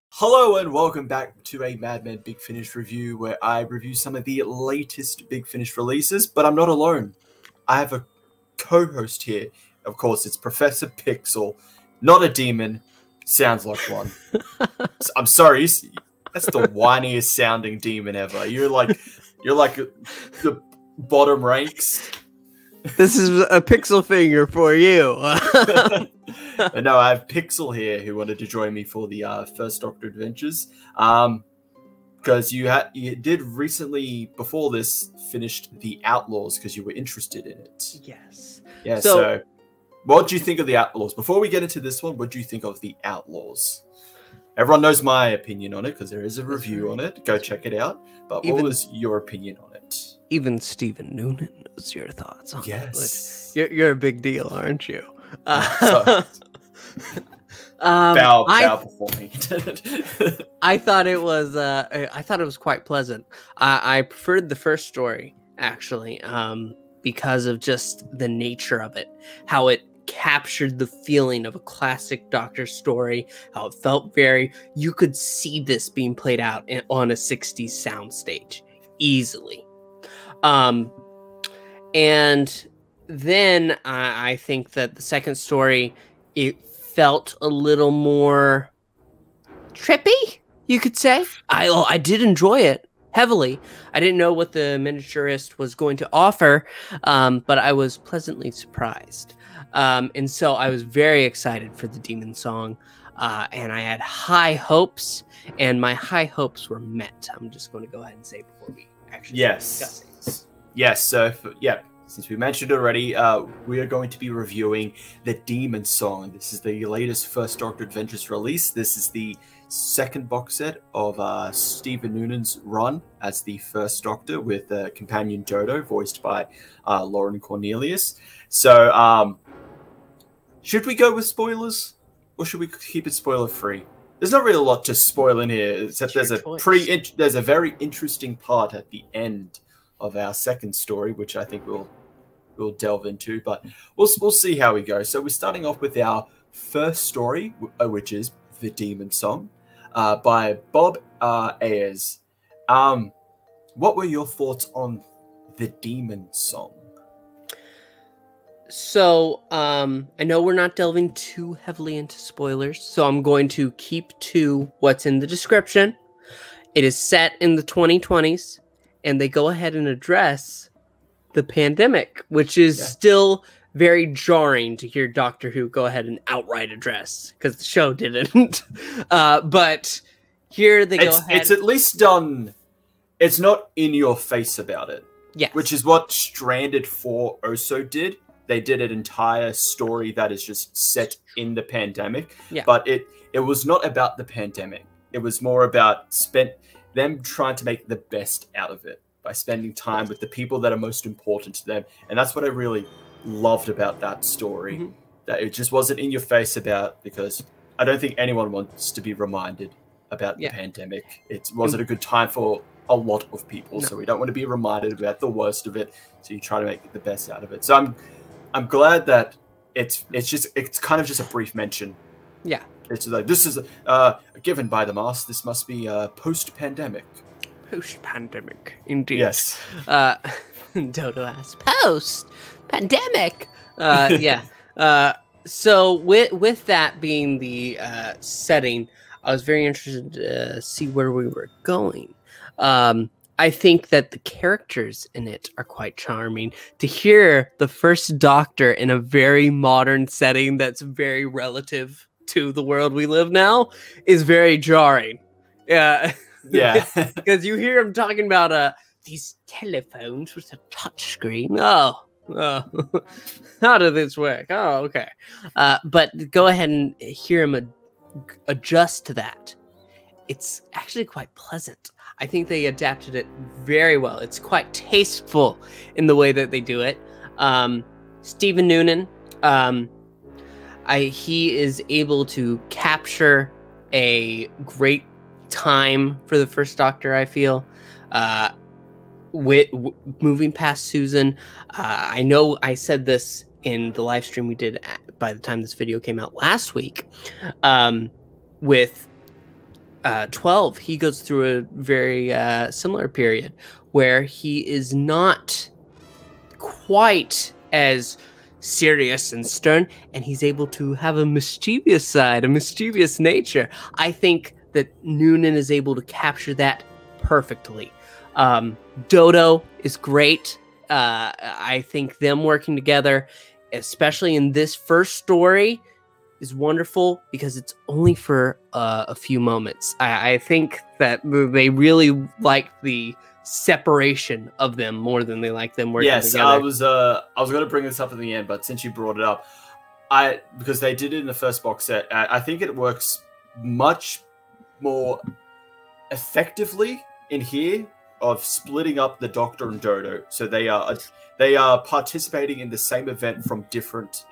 Hello and welcome back to a Madman Big Finish review, where I review some of the latest Big Finish releases, but I'm not alone. I have a co-host here. Of course, it's Professor Pixel, not a demon. Sounds like one. I'm sorry, that's the whiniest sounding demon ever. You're like the bottom ranks. This is a Pixel finger for you. But no, I have Pixel here who wanted to join me for the First Doctor Adventures. Because you did recently, before this, finished The Outlaws because you were interested in it. Yes. Yeah, so what do you think of The Outlaws? Before we get into this one, what do you think of The Outlaws? Everyone knows my opinion on it because there is a review on it. Go check it out. But what was your opinion on it? Even Stephen Noonan knows your thoughts on it. Yes. You're a big deal, aren't you? Bow before me. I thought it was quite pleasant. I preferred the first story, actually, because of just the nature of it, how it captured the feeling of a classic Doctor story, how it felt you could see this being played out on a 60s soundstage easily. And then I think that the second story, it felt a little more trippy, you could say. I did enjoy it heavily. I didn't know what the miniaturist was going to offer, but I was pleasantly surprised. And so I was very excited for the Demon Song, and I had high hopes, and my high hopes were met. I'm just going to go ahead and say before we actually start discussing. Yes, so since we mentioned it already, we are going to be reviewing the Demon Song. This is the latest First Doctor Adventures release. This is the second box set of Stephen Noonan's run as the First Doctor, with companion Dodo, voiced by Lauren Cornelius. So, should we go with spoilers, or should we keep it spoiler-free? There's not really a lot to spoil in here, except there's a very interesting part at the end of our second story, which I think we'll delve into, but we'll see how we go. So we're starting off with our first story, which is The Demon Song, by Bob Ayers. What were your thoughts on The Demon Song? So, I know we're not delving too heavily into spoilers, so I'm going to keep to what's in the description. It is set in the 2020s, and they go ahead and address the pandemic, which is still very jarring to hear Doctor Who go ahead and outright address, because the show didn't. But here they go ahead. It's at least done. It's not in your face about it. Yeah. Which is what Stranded 4 also did. They did an entire story that is just set in the pandemic. Yeah. But it was not about the pandemic. It was more about them trying to make the best out of it by spending time with the people that are most important to them. And that's what I really loved about that story. Mm-hmm. That it just wasn't in your face about, because I don't think anyone wants to be reminded about the pandemic. It wasn't a good time for a lot of people. No. So we don't want to be reminded about the worst of it. So you try to make the best out of it. So I'm glad that it's kind of just a brief mention. Yeah. It's like, this is given by the Mask. This must be post-pandemic. Post-pandemic, indeed. Yes. Dodo asks, post-pandemic. So with that being the setting, I was very interested to see where we were going. I think that the characters in it are quite charming. To hear the First Doctor in a very modern setting that's very relative to the world we live now is very jarring. Yeah. Yeah. Because you hear him talking about these telephones with a touchscreen. Oh. How did this work? Oh, okay. But go ahead and hear him adjust to that. It's actually quite pleasant. I think they adapted it very well. It's quite tasteful in the way that they do it. Stephen Noonan, he is able to capture a great time for the First Doctor, I feel. Moving past Susan, I know I said this in the live stream we did by the time this video came out last week, with 12, he goes through a very similar period where he is not quite as serious and stern, and he's able to have a mischievous side, a mischievous nature. I think that Noonan is able to capture that perfectly. Dodo is great. I think them working together, especially in this first story, is wonderful because it's only for a few moments. I think that they really like the separation of them more than they like them working together. Yes, I was going to bring this up at the end, but since you brought it up, because they did it in the first box set, I think it works much more effectively in here of splitting up the Doctor and Dodo, so they are participating in the same event from different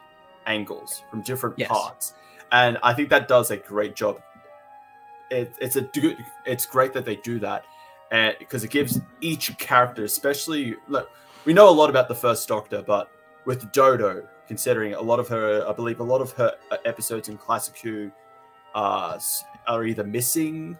angles, from different parts, and I think that does a great job. It's great that they do that, because it gives each character, especially, look, we know a lot about the first Doctor, but with Dodo, considering a lot of her, I believe a lot of her episodes in Classic Who are either missing,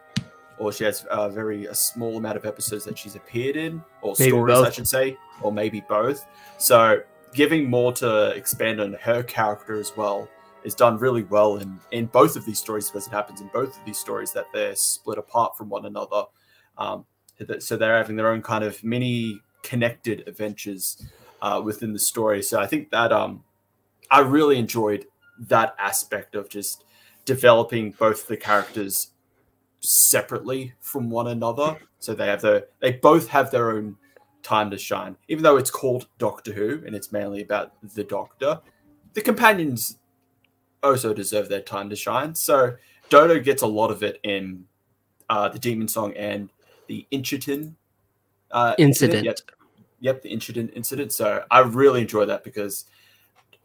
or she has a small amount of episodes that she's appeared in, or maybe stories, both. I should say, or maybe both. So giving more to expand on her character as well is done really well in both of these stories, because it happens in both of these stories that they're split apart from one another. So they're having their own kind of mini connected adventures within the story. So I think that I really enjoyed that aspect of just developing both the characters separately from one another, so they both have their own time to shine. Even though it's called Doctor Who and it's mainly about the Doctor, the companions also deserve their time to shine. So Dodo gets a lot of it in the Demon Song and the Inchitin incident. Yep, the Inchitin incident. So I really enjoy that, because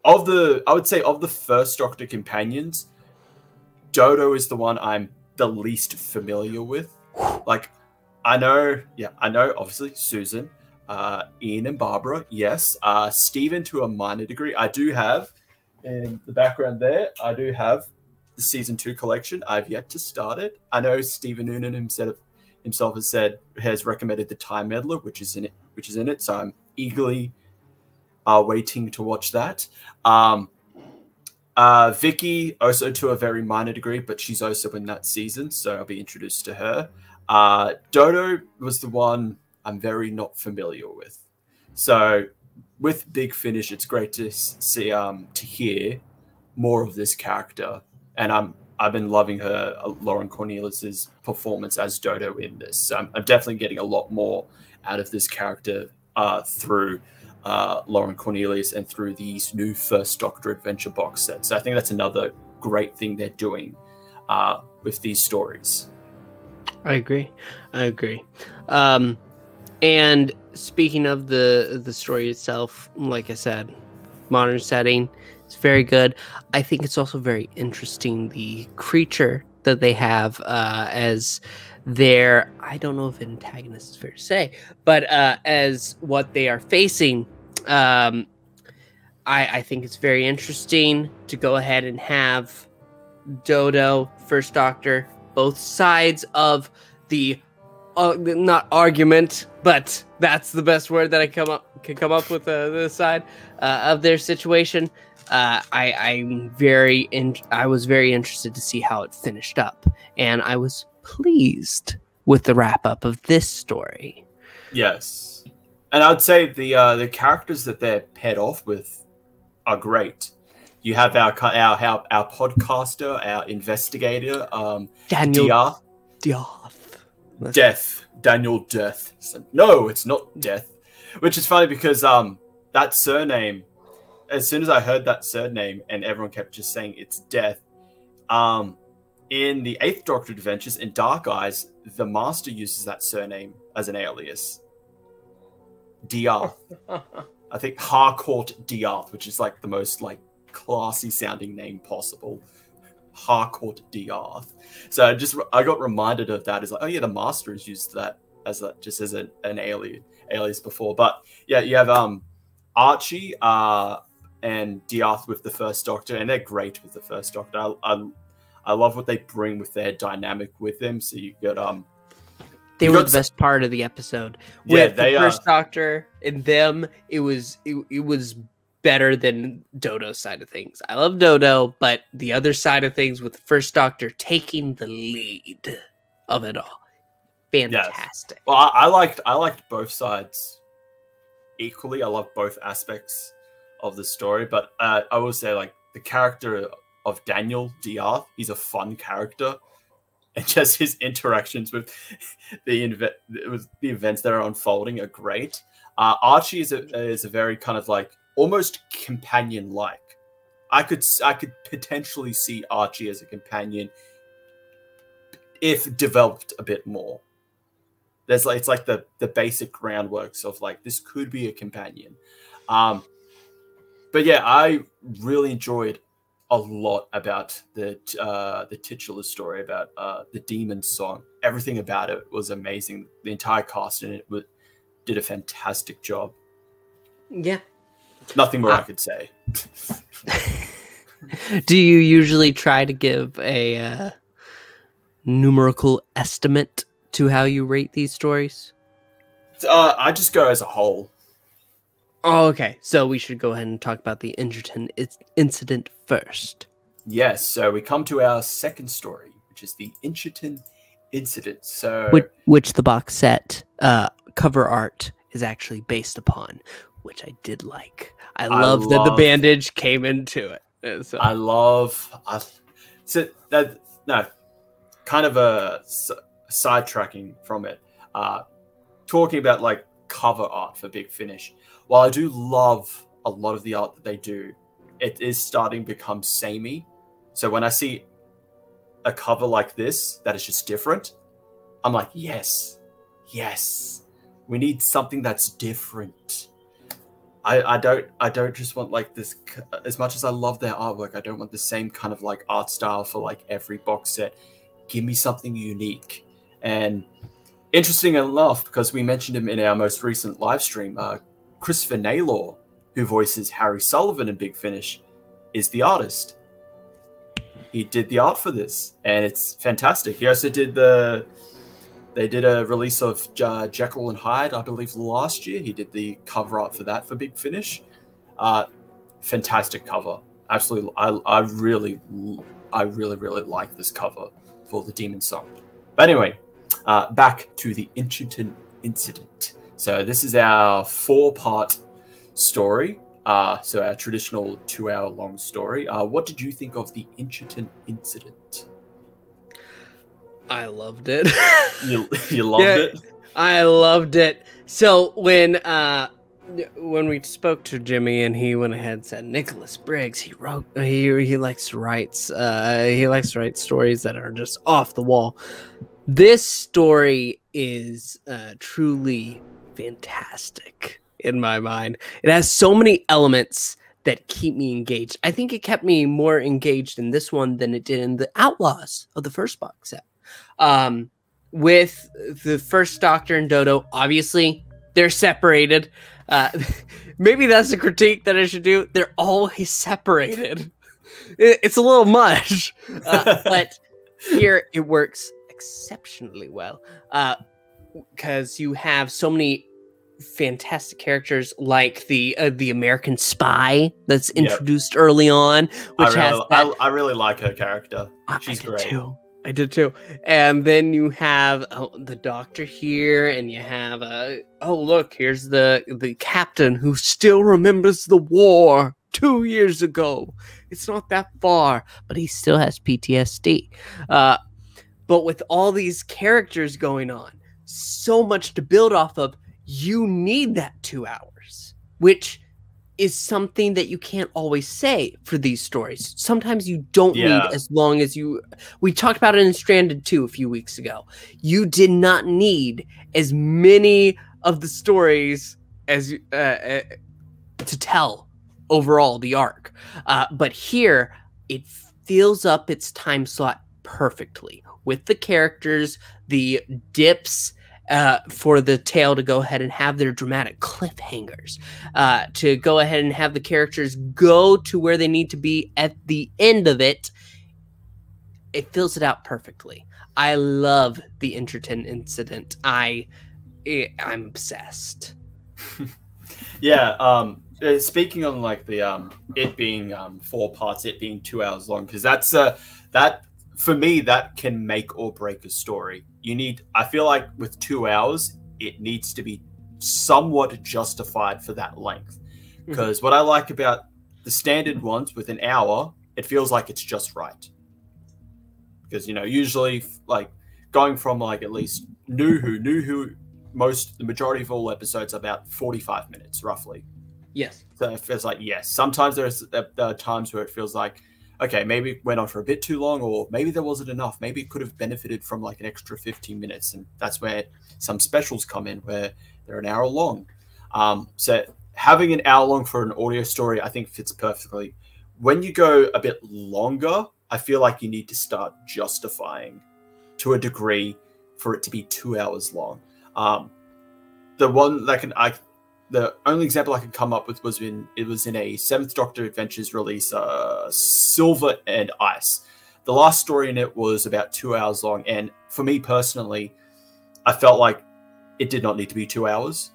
I would say of the first Doctor companions, Dodo is the one I'm the least familiar with. Like, I know, obviously Susan, Ian and Barbara, yes. Stephen to a minor degree. I do have, in the background there, I do have the season 2 collection. I've yet to start it. I know Stephen Noonan himself has recommended the Time Meddler, which is in it. So I'm eagerly waiting to watch that. Vicky, also to a very minor degree, but she's also in that season, so I'll be introduced to her. Dodo was the one I'm very not familiar with. So with Big Finish, it's great to see, to hear more of this character, and I've been loving her, Lauren Cornelius's performance as Dodo in this. So I'm definitely getting a lot more out of this character through Lauren Cornelius and through these new First Doctor Adventure box sets. So I think that's another great thing they're doing with these stories. I agree. And speaking of the story itself, like I said, modern setting, it's very good. I think it's also very interesting, the creature that they have as their, I don't know if antagonist is fair to say, but as what they are facing. I think it's very interesting to go ahead and have Dodo, First Doctor, both sides of the not argument, but that's the best word that I can come up with, the side of their situation. I was very interested to see how it finished up, and I was pleased with the wrap up of this story. Yes, and I'd say the characters that they're paired off with are great. You have our podcaster, our investigator, Daniel Death. Daniel Death. No, it's not Death. Which is funny because that surname, as soon as I heard that surname and everyone kept just saying it's Death, in the 8th Doctor Adventures, in Dark Eyes, the Master uses that surname as an alias. Diarth. I think Harcourt Diarth, which is like the most like classy sounding name possible. Harcourt Diarth. So I got reminded of that as like, oh yeah, the Master has used that as an alias before. But yeah, you have Archie, and Diath with the First Doctor, and they're great with the First Doctor. I love what they bring with their dynamic with them. So you got they were the best part of the episode. Yeah, with the First Doctor and them, it was better than Dodo's side of things. I love Dodo, but the other side of things with the First Doctor taking the lead of it all, fantastic. Yes. Well, I liked both sides equally. I love both aspects of the story, but I will say, like, the character of Daniel Diath, he's a fun character, and just his interactions with the events that are unfolding are great. Archie is a very kind of like almost companion-like. I could potentially see Archie as a companion if developed a bit more. It's like the basic groundworks of like this could be a companion. But yeah, I really enjoyed a lot about the titular story about the Demon Song. Everything about it was amazing. The entire cast in it did a fantastic job. Yeah. Nothing more I could say. Do you usually try to give a numerical estimate to how you rate these stories? I just go as a whole. Oh, okay. So we should go ahead and talk about the Ingerton incident first. Yes. So we come to our second story, which is the Ingerton incident. So which the box set cover art is actually based upon, which I did like. I love that the bandage came into it. So. Kind of a sidetracking from it. Talking about like cover art for Big Finish. While I do love a lot of the art that they do, it is starting to become samey. So when I see a cover like this that is just different, I'm like, yes, we need something that's different. I don't just want like this. As much as I love their artwork, I don't want the same kind of like art style for like every box set. Give me something unique. And interesting enough, because we mentioned him in our most recent live stream, Christopher Naylor, who voices Harry Sullivan in Big Finish, is the artist. He did the art for this, and it's fantastic. He also did they did a release of Jekyll and Hyde, I believe, last year. He did the cover art for that for Big Finish. Fantastic cover. Absolutely. I really like this cover for the Demon Song. But anyway, back to the Ingerton incident. So this is our 4-part story. So our traditional 2-hour-long story. What did you think of the Ingerton incident? I loved it. You loved it? I loved it. So when we spoke to Jimmy and he went ahead and said Nicholas Briggs, he likes to write stories that are just off the wall. This story is truly fantastic in my mind. It has so many elements that keep me engaged. I think it kept me more engaged in this one than it did in the Outlaws of the first box set. With the First Doctor and Dodo, obviously they're separated. Maybe that's a critique that I should do. They're always separated. It's a little much, but here it works exceptionally well because you have so many fantastic characters like the American spy that's introduced early on, which I really like her character. She's great. I did too. And then you have the Doctor here, and you have look, here's the captain who still remembers the war 2 years ago. It's not that far, but he still has PTSD. But with all these characters going on, so much to build off of, you need that 2 hours, which is something that you can't always say for these stories. Sometimes you don't need as long as you... We talked about it in Stranded 2 a few weeks ago. You did not need as many of the stories as to tell overall the arc. But here, it fills up its time slot perfectly with the characters, the dips, for the tale to go ahead and have their dramatic cliffhangers, to go ahead and have the characters go to where they need to be at the end of it. It fills it out perfectly. I love the Interton incident. I'm obsessed. Yeah. Speaking on like the it being 4 parts, it being 2 hours long, because that's that for me that can make or break a story. I feel like with 2 hours, it needs to be somewhat justified for that length. Because what I like about the standard ones with an hour, it feels like it's just right. Because usually like going from like at least New Who, the majority of all episodes are about 45 minutes roughly. Yes. So it feels like, yes. Sometimes there are times where it feels like, okay, maybe it went on for a bit too long, or maybe there wasn't enough. Maybe it could have benefited from like an extra 15 minutes. And that's where some specials come in where they're an hour long. So having an hour long for an audio story, I think fits perfectly. When you go a bit longer, I feel like you need to start justifying to a degree for it to be 2 hours long. The only example I could come up with was in a Seventh Doctor Adventures release, Silver and Ice. The last story in it was about 2 hours long, and for me personally, I felt like it did not need to be 2 hours.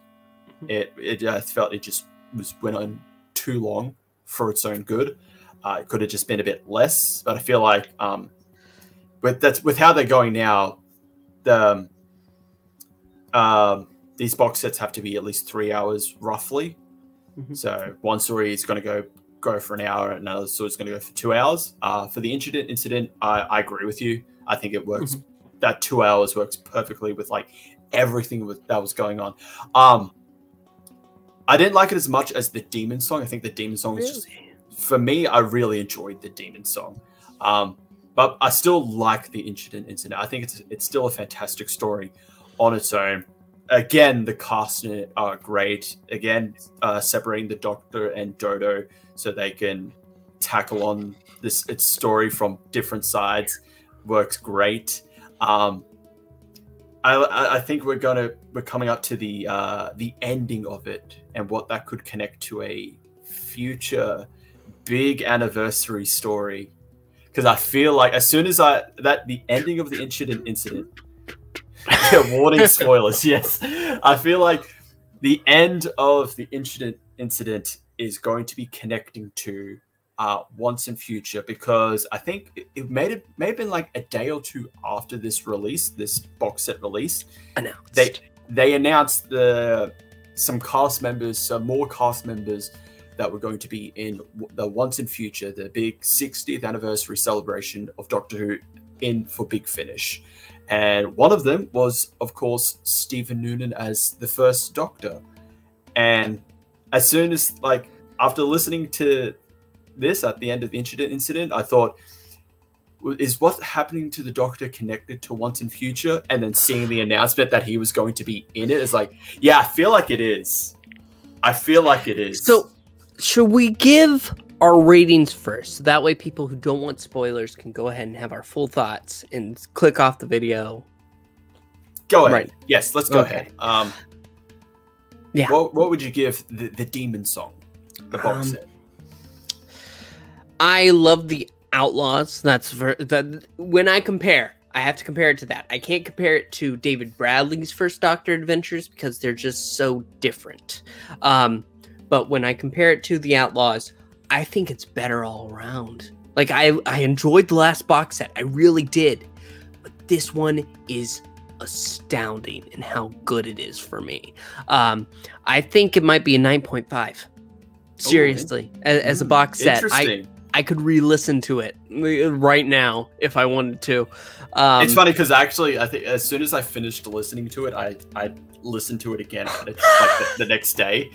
I felt it just went on too long for its own good. It could have just been a bit less, but I feel like with how they're going now, these box sets have to be at least 3 hours roughly. So one story is going to go for an hour, and another story is going to go for 2 hours. For the incident, I agree with you. I think it works. That 2 hours works perfectly with like everything that was going on. I didn't like it as much as the Demon Song. I think the Demon Song is just, for me, I really enjoyed the Demon Song. But I still like the incident. I think it's still a fantastic story on its own. Again, the cast in it are great. Again, separating the Doctor and Dodo so they can tackle on its story from different sides works great. I think we're coming up to the ending of it and what that could connect to a future big anniversary story. Because I feel like as soon as the ending of the incident. Warning spoilers, yes. I feel like the end of the incident is going to be connecting to Once and Future, because I think it may have been like a day or two after this box set release. They announced some more cast members that were going to be in the Once and Future, the big 60th anniversary celebration of Doctor Who in for Big Finish. And one of them was, of course, Stephen Noonan as the first Doctor. And as soon as, after listening to this at the end of the incident, I thought, is what's happening to the Doctor connected to Once and Future? And then seeing the announcement that he was going to be in it is like, yeah, I feel like it is. So, should we give our ratings first? So that way people who don't want spoilers can go ahead and have our full thoughts and click off the video. Go ahead. Right. Yes, let's go ahead. Yeah. What would you give the Demon Song, the box set? I love the Outlaws. When I compare, I have to compare it to that. I can't compare it to David Bradley's First Doctor Adventures because they're just so different. But when I compare it to the Outlaws, I think it's better all around. Like, I enjoyed the last box set. I really did. But this one is astounding in how good it is for me. I think it might be a 9.5. Seriously, as a box set. I could re-listen to it right now if I wanted to. It's funny because actually, I think as soon as I finished listening to it, I listened to it again the next day.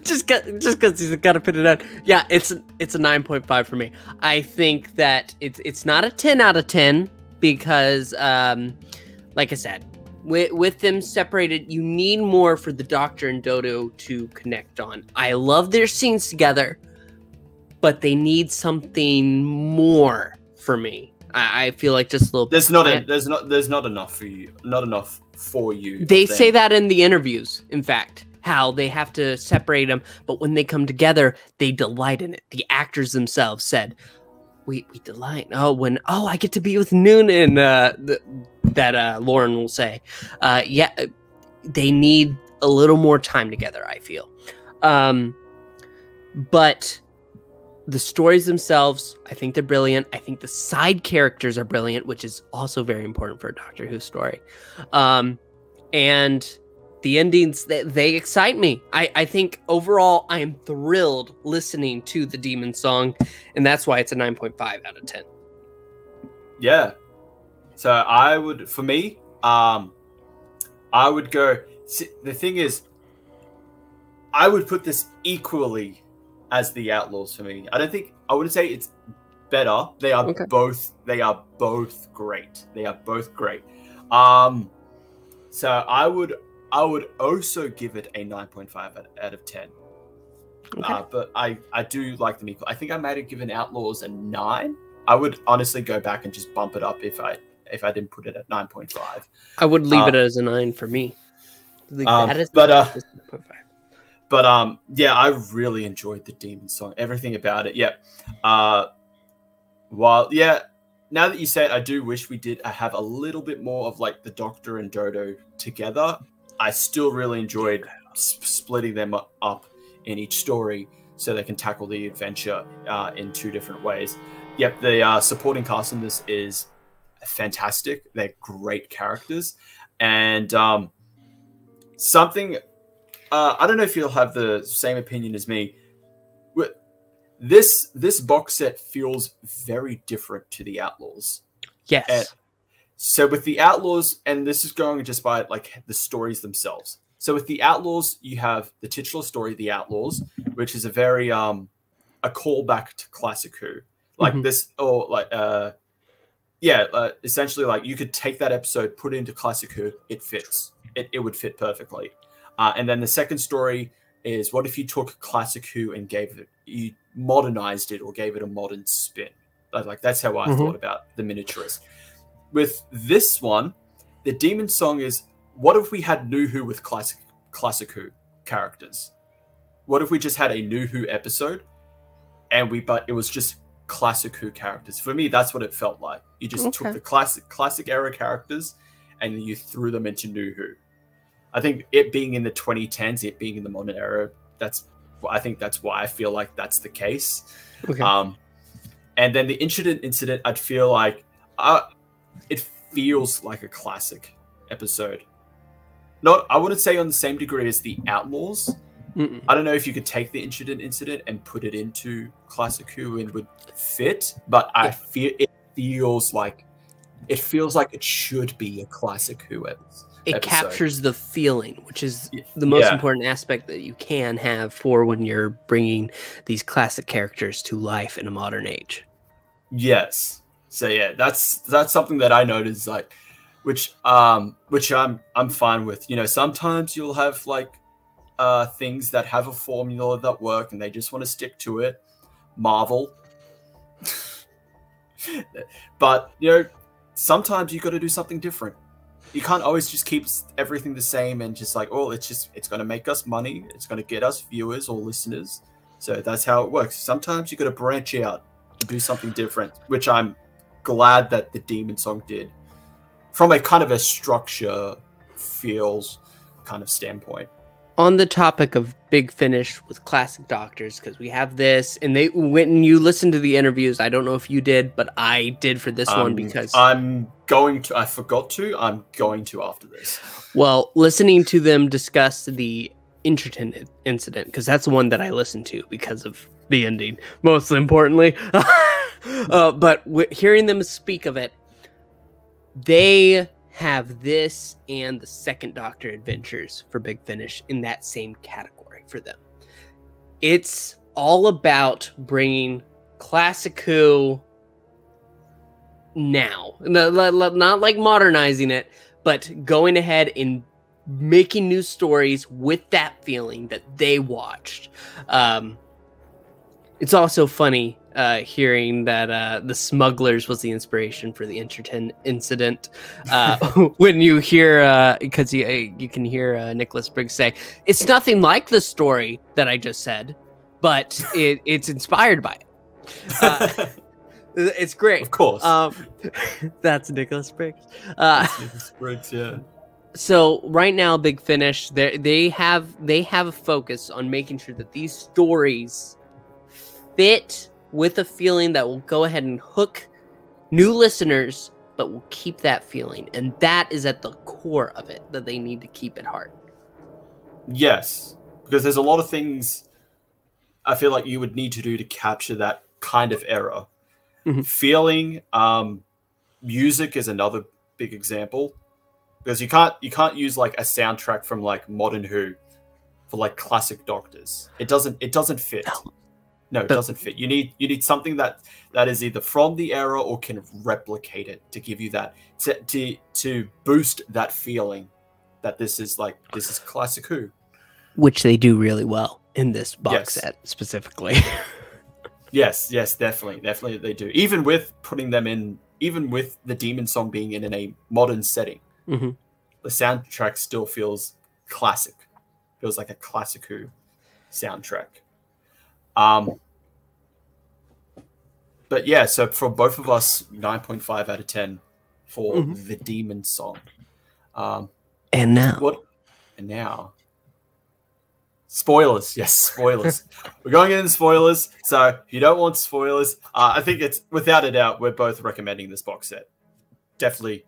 just because he's got to put it out. Yeah, it's a 9.5 for me. I think that it's not a 10 out of 10 because, like I said, with them separated, you need more for the Doctor and Dodo to connect on. I love their scenes together, but they need something more for me I feel like just a little. There's not enough for you. Not enough for you. They say that in the interviews. In fact, how they have to separate them, but when they come together, they delight in it. The actors themselves said, "We delight." I get to be with Noonan. That Lauren will say, "Yeah, they need a little more time together." I feel, but. The stories themselves, I think they're brilliant. I think the side characters are brilliant, which is also very important for a Doctor Who story. And the endings, they excite me. I think overall, I am thrilled listening to the Demon Song, and that's why it's a 9.5 out of 10. Yeah. So I would go... See, the thing is, I would put this equally as the Outlaws for me. I wouldn't say it's better. They are both great. They are both great. So I would also give it a 9.5 out of 10. Okay. But I do like them equal. I think I might have given Outlaws a 9. I would honestly go back and just bump it up if I didn't put it at 9.5. I would leave it as a 9 for me. But yeah, I really enjoyed the Demon Song. Everything about it. Yeah. Now that you say it, I do wish we did have a little bit more of like the Doctor and Dodo together. I still really enjoyed splitting them up in each story so they can tackle the adventure in 2 different ways. Yep, the supporting cast in this is fantastic. They're great characters. And something... I don't know if you'll have the same opinion as me. This box set feels very different to the Outlaws. Yes. And so with the Outlaws, and this is going just by like the stories themselves. So with the Outlaws, you have the titular story, The Outlaws, which is a very a callback to Classic Who, like this, or like essentially like you could take that episode, put it into Classic Who, it fits. It would fit perfectly. And then the second story is, what if you took Classic Who and you modernized it or gave it a modern spin? Like that's how I thought about the miniaturist. With this one, the Demon Song is, what if we had New Who with Classic Who characters? What if we just had a New Who episode but it was just Classic Who characters? For me, that's what it felt like. You just took the classic era characters and you threw them into New Who. I think it being in the 2010s, it being in the modern era, I think that's why I feel like that's the case. Okay. And then the incident, I'd feel like it feels like a classic episode. I wouldn't say on the same degree as the Outlaws. I don't know if you could take the incident and put it into Classic Who and it would fit, but I feel it feels like it should be a Classic Who episode. It captures the feeling, which is the most important aspect that you can have for when you're bringing these classic characters to life in a modern age. Yes. So yeah, that's something that I noticed, like, which I'm fine with. You know, sometimes you'll have like things that have a formula that work and they just want to stick to it. Marvel. But you know, sometimes you got to do something different. You can't always just keep everything the same and just like, oh, it's going to make us money. It's going to get us viewers or listeners. So that's how it works. Sometimes you got to branch out and do something different, which I'm glad that the Demon Song did from a kind of a structure feels kind of standpoint. On the topic of Big Finish with classic Doctors, because we have this, and when you listen to the interviews, I don't know if you did, but I did for this one because I forgot to. I'm going to after this. Well, listening to them discuss the Interton incident, because that's the one that I listened to because of the ending, most importantly. But hearing them speak of it, they have this and the Second Doctor Adventures for Big Finish in that same category for them. It's all about bringing Classic Who now. Not like modernizing it, but going ahead and making new stories with that feeling that they watched. It's also funny hearing that the smugglers was the inspiration for the Interton incident. When you hear, because you can hear Nicholas Briggs say, "It's nothing like the story that I just said, but it's inspired by it." It's great. Of course. That's Nicholas Briggs. Nicholas Briggs, yeah. So right now, Big Finish, they have a focus on making sure that these stories fit with a feeling that will go ahead and hook new listeners, but will keep that feeling. And that is at the core of it that they need to keep at heart. Yes, because there's a lot of things I feel like you would need to do to capture that kind of era. Mm-hmm. Feeling, music is another big example, because you can't use like a soundtrack from like Modern Who for like classic Doctors. It doesn't fit. No, it doesn't fit. You need something that is either from the era or can replicate it to give you that to boost that feeling that this is classic Who, which they do really well in this box set specifically. Yes, definitely they do. Even with putting them in, even with the Demon Song being in a modern setting, mm-hmm. the soundtrack still feels classic. Feels like a classic Who soundtrack. But yeah, so for both of us, 9.5 out of 10 for mm-hmm. the Demon Song. And now. Spoilers. Yes, spoilers. We're going into spoilers. So if you don't want spoilers, I think it's without a doubt, we're both recommending this box set. Definitely.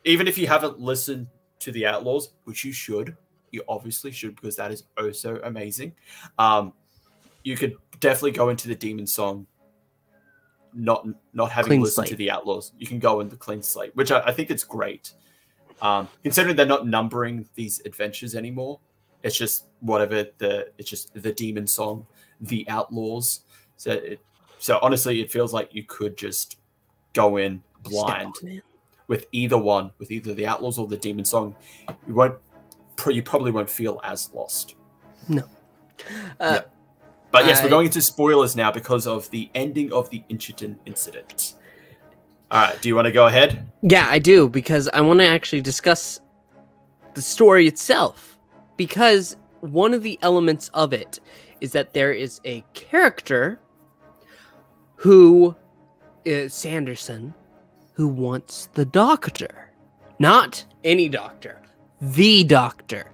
Even if you haven't listened to The Outlaws, which you should, you obviously should, because that is oh so amazing. You could definitely go into the Demon Song, not having clean listened slate. to The Outlaws. You can go in the clean slate, which I think it's great. Considering they're not numbering these adventures anymore. It's just it's just the Demon Song, The Outlaws. So honestly, it feels like you could just go in blind with either one, with either The Outlaws or the Demon Song. You probably won't feel as lost. No. Yeah. But yes, we're going into spoilers now because of the ending of the Interton incident. All right, do you want to go ahead? Yeah, I do, because I want to actually discuss the story itself. Because one of the elements of it is that there is a character who is Sanderson, who wants the Doctor. Not any doctor. The Doctor.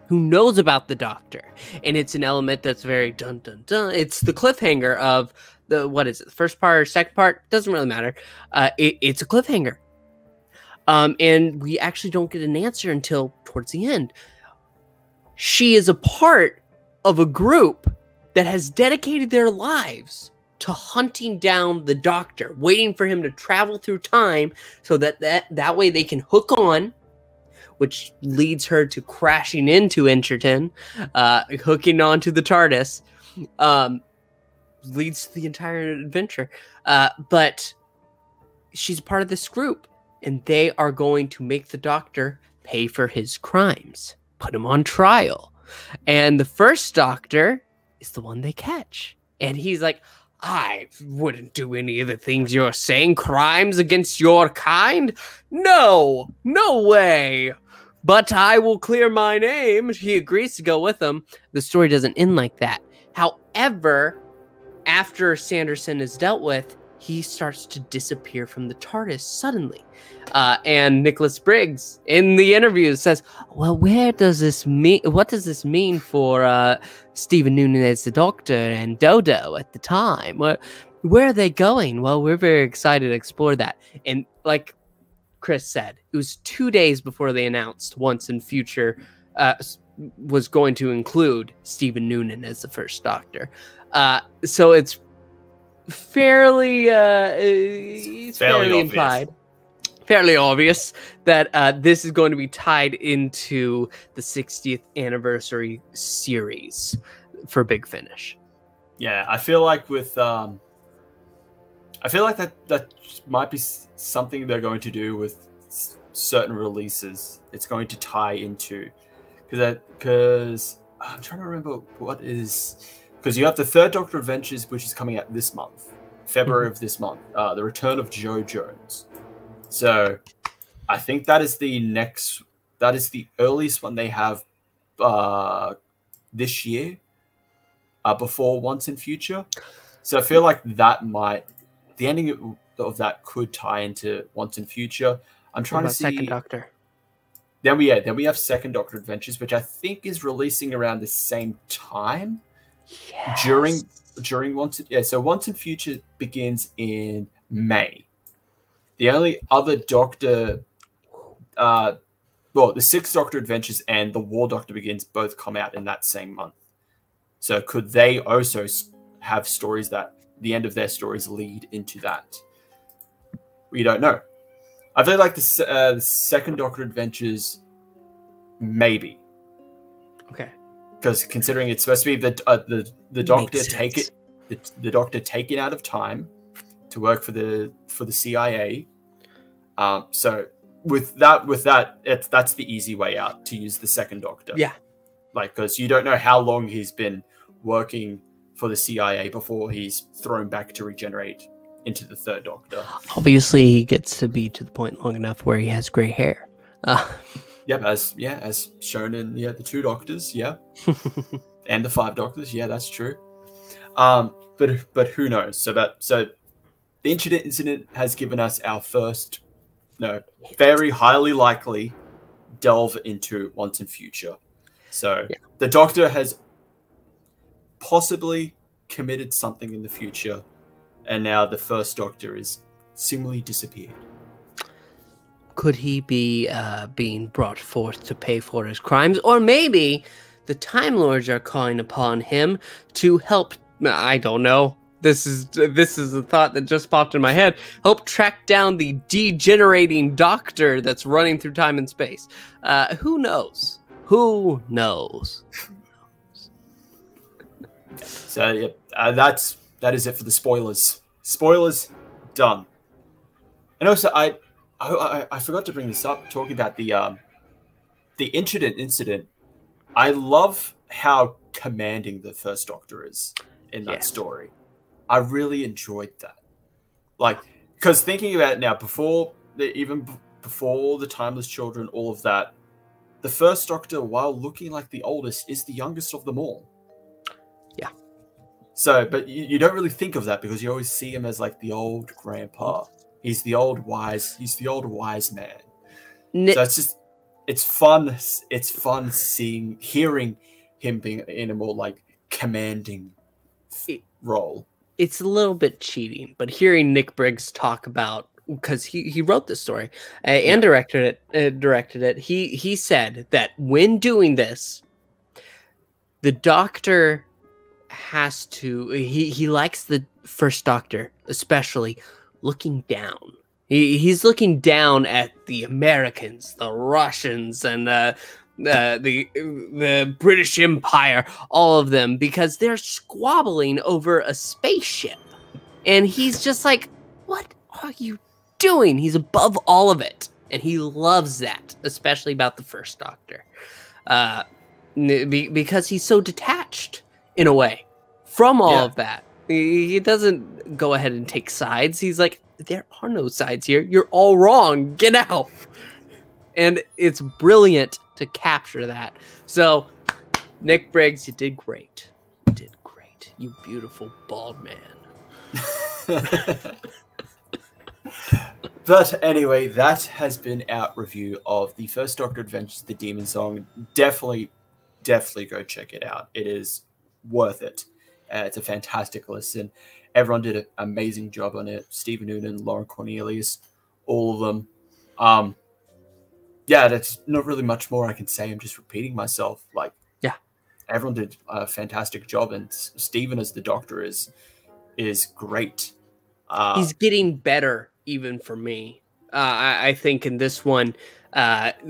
Who knows about the Doctor. And it's an element that's very dun dun dun. It's the cliffhanger of what is it? The first part or second part? Doesn't really matter. It's a cliffhanger. And we actually don't get an answer until towards the end. She is a part of a group that has dedicated their lives to hunting down the Doctor, waiting for him to travel through time so that way they can hook on, which leads her to crashing into Interton, hooking onto the TARDIS, leads to the entire adventure. But she's a part of this group, and they are going to make the Doctor pay for his crimes. Put him on trial. And the first Doctor is the one they catch. And he's like, I wouldn't do any of the things you're saying. Crimes against your kind? No way. But I will clear my name. He agrees to go with them. The story doesn't end like that. However, after Sanderson is dealt with, he starts to disappear from the TARDIS suddenly. And Nicholas Briggs in the interview says, well, what does this mean for Stephen Noonan as the Doctor and Dodo at the time? Where are they going? Well, we're very excited to explore that. And like Chris said, it was 2 days before they announced Once and Future was going to include Stephen Noonan as the first Doctor. So it's fairly implied. Fairly obvious that this is going to be tied into the 60th anniversary series for Big Finish. Yeah, I feel like that might be something they're going to do with certain releases. It's going to tie into because I'm trying to remember what is because you have the third Doctor Adventures, which is coming out this month, February of this month. The Return of Jo Jones. So I think that is the next. That is the earliest one they have this year, before Once and Future. So I feel like that might, the ending of that could tie into Once and Future. I'm trying to see. Second Doctor. Then we have Second Doctor Adventures, which I think is releasing around the same time. Yes. During Once. So Once and Future begins in May. The only other Doctor, the Sixth Doctor Adventures and the War Doctor Begins both come out in that same month. So could they also have stories that the end of their stories lead into that? We don't know. I feel like the Second Doctor Adventures, maybe. Okay. Because considering it's supposed to be the Doctor the Doctor taken out of time to work for the CIA. So with that, that's the easy way out, to use the Second Doctor. Yeah. Like, because you don't know how long he's been working for the CIA before he's thrown back to regenerate into the Third Doctor. Obviously, he gets to be to the point long enough where he has gray hair. Yep, as shown in the Two Doctors, and the Five Doctors, that's true. But who knows? So the incident has given us our first, very highly likely delve into Once and Future. So the Doctor has possibly committed something in the future, and now the First Doctor is seemingly disappeared. Could he be being brought forth to pay for his crimes? Or maybe the Time Lords are calling upon him to help, I don't know, this is a thought that just popped in my head, help track down the degenerating Doctor that's running through time and space. Who knows? Who knows? So that is it for the spoilers. Spoilers done. And also, I forgot to bring this up, talking about the incident. I love how commanding the First Doctor is in that story. I really enjoyed that. Like, because thinking about it now, before the Timeless Children, all of that, the First Doctor, while looking like the oldest, is the youngest of them all. Yeah. So, but you don't really think of that, because you always see him as like the old grandpa. He's the old wise man. So it's fun. It's fun hearing him being in a more like commanding role. It's a little bit cheating, but hearing Nick Briggs talk about, because he wrote this story and directed it. He said that when doing this, the Doctor has to. He likes the First Doctor, especially looking down. He's looking down at the Americans, the Russians, and the British Empire, all of them, because they're squabbling over a spaceship. And he's just like, what are you doing? He's above all of it. And he loves that, especially about the First Doctor. Because he's so detached, in a way, from all of that. He doesn't go ahead and take sides. He's like, there are no sides here. You're all wrong. Get out. And it's brilliant to capture that. So, Nick Briggs, you did great. You did great. You beautiful bald man. But anyway, that has been our review of the First Doctor Adventures, The Demon Song. Definitely go check it out. It is worth it. It's a fantastic listen. Everyone did an amazing job on it. Stephen Noonan, Lauren Cornelius, all of them. That's not really much more I can say. I'm just repeating myself. Everyone did a fantastic job, and Stephen as the Doctor is great. He's getting better, even for me. I think in this one,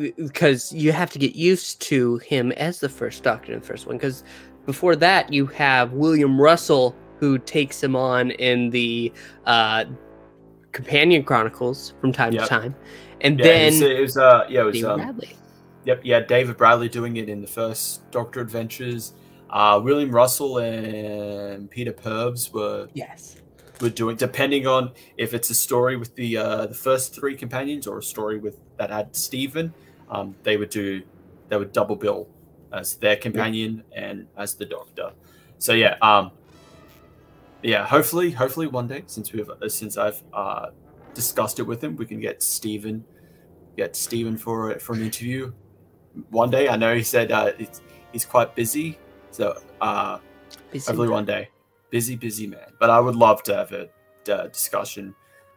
because you have to get used to him as the First Doctor in the first one, because before that, you have William Russell, who takes him on in the Companion Chronicles from time to time. And then it was David Bradley. David Bradley doing it in the First Doctor Adventures. William Russell and Peter Purves were doing, depending on if it's a story with the first three companions or a story that had Stephen, they would double bill as their companion and as the Doctor. So hopefully one day, since I've discussed it with him, we can get Stephen for an interview one day. I know he said he's quite busy, so hopefully one day. Busy man. But I would love to have a discussion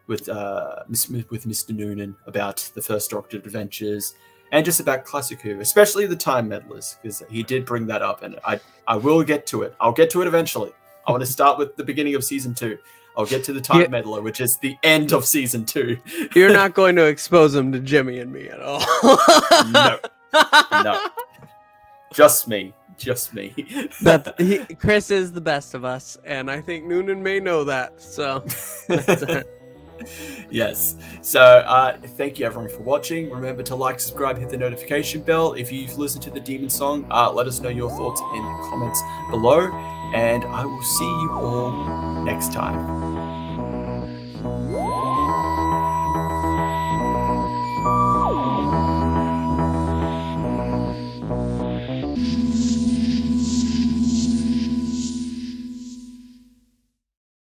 with Mr. Noonan about the first Doctor adventures and just about Classic Who, especially the Time Meddlers, because he did bring that up, and I will get to it. I'll get to it eventually. I want to start with the beginning of season 2. I'll get to the Time Meddler, which is the end of season 2. You're not going to expose him to Jimmy and me at all. No. Just me. Chris is the best of us, and I think Noonan may know that. So, yes. So, thank you everyone for watching. Remember to like, subscribe, hit the notification bell. If you've listened to the Demon Song, let us know your thoughts in the comments below, and I will see you all next time.